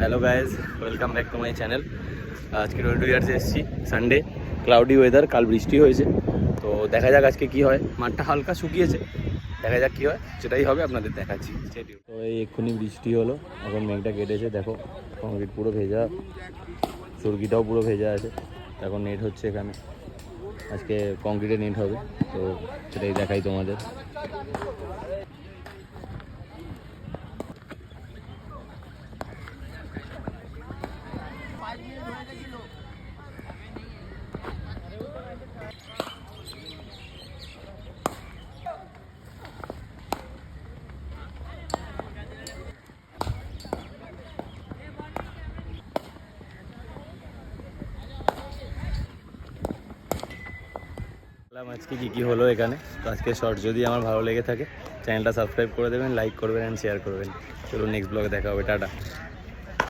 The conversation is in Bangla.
Hello guys, welcome back to my channel. আজকে 22 ইয়ার্সে এসেছি, সানডে, ক্লাউডি ওয়েদার, কাল বৃষ্টি হয়েছে। তো দেখা যাক আজকে কি হয়। মাঠটা হালকা শুকিয়েছে, দেখা যাক কী হয়, সেটাই হবে, আপনাদের দেখাচ্ছি। তো এই এক্ষুনি বৃষ্টি হলো, এখন মেঘটা কেটেছে, দেখো কংক্রিট পুরো ভেজা, সুরকিটাও পুরো ভেজা আছে। এখন নেট হচ্ছে এখানে, আজকে কংক্রিটে নেট হবে, তো সেটাই দেখাই তোমাদের। আজকে কী কী হলো এখানে, তো আজকে শর্ট যদি আমার ভালো লেগে থাকে চ্যানেলটা সাবস্ক্রাইব করে দেবেন, লাইক করবেন অ্যান্ড শেয়ার করবেন। চলুন নেক্সট ব্লগে দেখা হবে, টাটা।